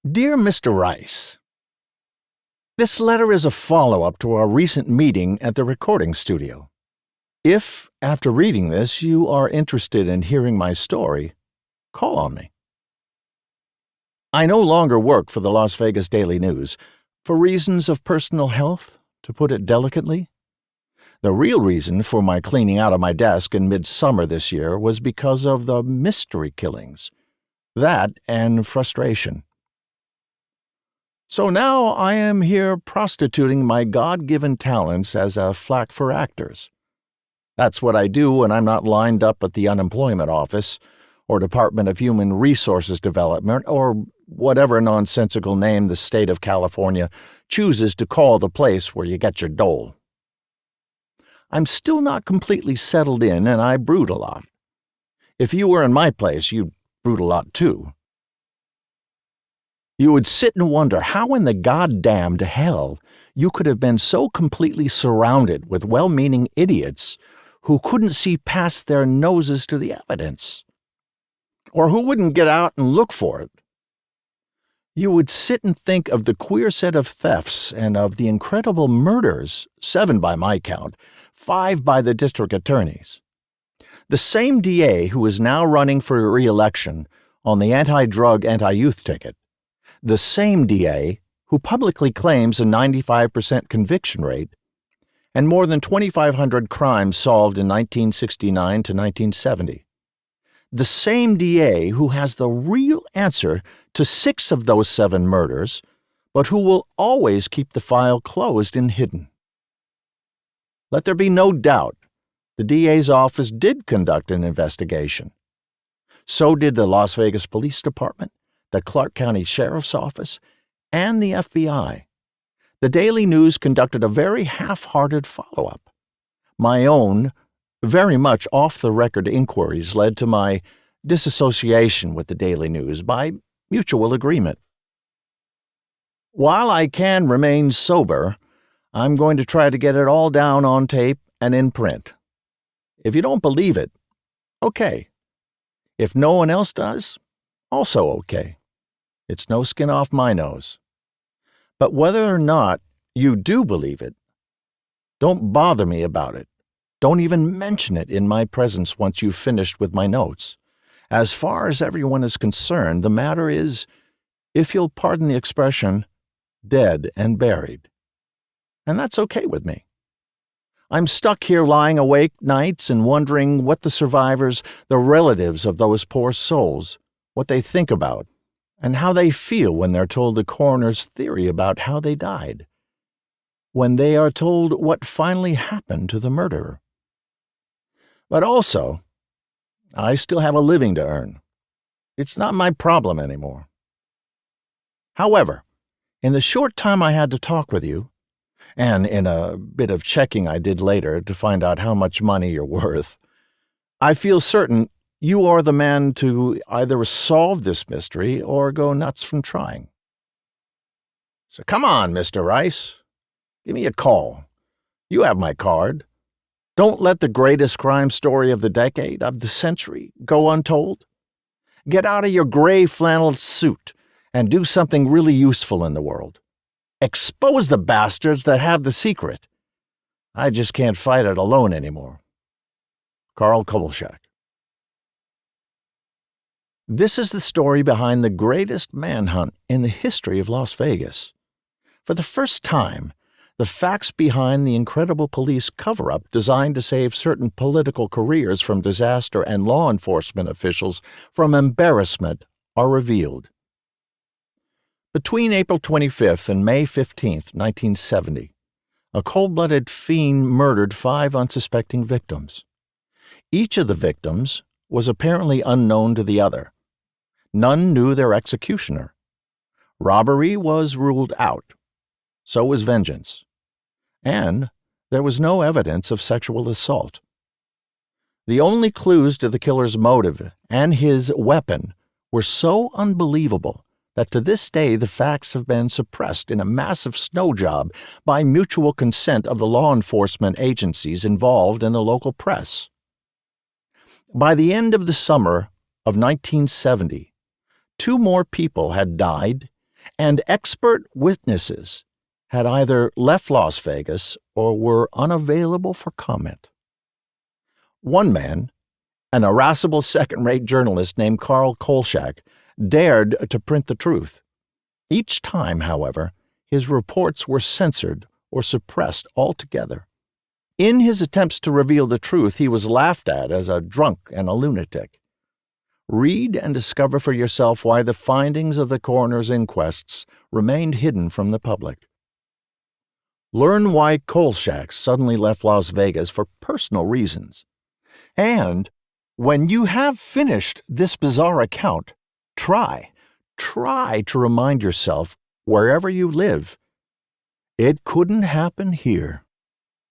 Dear Mr. Rice, this letter is a follow-up to our recent meeting at the recording studio. If, after reading this, you are interested in hearing my story, call on me. I no longer work for the Las Vegas Daily News, for reasons of personal health, to put it delicately. The real reason for my cleaning out of my desk in midsummer this year was because of the mystery killings. That and frustration. So now I am here prostituting my God-given talents as a flack for actors. That's what I do when I'm not lined up at the unemployment office, or Department of Human Resources Development, or whatever nonsensical name the state of California chooses to call the place where you get your dole. I'm still not completely settled in, and I brood a lot. If you were in my place, you'd brood a lot too. You would sit and wonder how in the goddamned hell you could have been so completely surrounded with well-meaning idiots who couldn't see past their noses to the evidence, or who wouldn't get out and look for it. You would sit and think of the queer set of thefts and of the incredible murders, 7 by my count, 5 by the district attorneys. The same DA who is now running for re-election on the anti-drug, anti-youth ticket. The same DA who publicly claims a 95% conviction rate and more than 2,500 crimes solved in 1969 to 1970. The same DA who has the real answer to 6 of those 7 murders, but who will always keep the file closed and hidden. Let there be no doubt, the DA's office did conduct an investigation. So did the Las Vegas Police Department, the Clark County Sheriff's Office, and the FBI. The Daily News conducted a very half-hearted follow-up. My own, very much off-the-record inquiries led to my disassociation with the Daily News by mutual agreement. While I can remain sober, I'm going to try to get it all down on tape and in print. If you don't believe it, okay. If no one else does, also okay. It's no skin off my nose. But whether or not you do believe it, don't bother me about it. Don't even mention it in my presence once you've finished with my notes. As far as everyone is concerned, the matter is, if you'll pardon the expression, dead and buried. And that's okay with me. I'm stuck here lying awake nights and wondering what the survivors, the relatives of those poor souls, what they think about, and how they feel when they're told the coroner's theory about how they died, when they are told what finally happened to the murderer. But also, I still have a living to earn. It's not my problem anymore. However, in the short time I had to talk with you, and in a bit of checking I did later to find out how much money you're worth, I feel certain you are the man to either solve this mystery or go nuts from trying. So come on, Mr. Rice. Give me a call. You have my card. Don't let the greatest crime story of the decade, of the century, go untold. Get out of your gray flannel suit and do something really useful in the world. Expose the bastards that have the secret. I just can't fight it alone anymore. Carl Kolchak. This is the story behind the greatest manhunt in the history of Las Vegas. For the first time, the facts behind the incredible police cover-up designed to save certain political careers from disaster and law enforcement officials from embarrassment are revealed. Between April 25th and May 15th, 1970, a cold-blooded fiend murdered 5 unsuspecting victims. Each of the victims was apparently unknown to the other. None knew their executioner. Robbery was ruled out. So was vengeance. And there was no evidence of sexual assault. The only clues to the killer's motive and his weapon were so unbelievable that to this day the facts have been suppressed in a massive snow job by mutual consent of the law enforcement agencies involved in the local press. By the end of the summer of 1970, 2 more people had died, and expert witnesses had either left Las Vegas or were unavailable for comment. One man, an irascible second-rate journalist named Kolchak, dared to print the truth. Each time, however, his reports were censored or suppressed altogether. In his attempts to reveal the truth, he was laughed at as a drunk and a lunatic. Read and discover for yourself why the findings of the coroner's inquests remained hidden from the public. Learn why Kolchak suddenly left Las Vegas for personal reasons. And when you have finished this bizarre account, try to remind yourself, wherever you live, it couldn't happen here.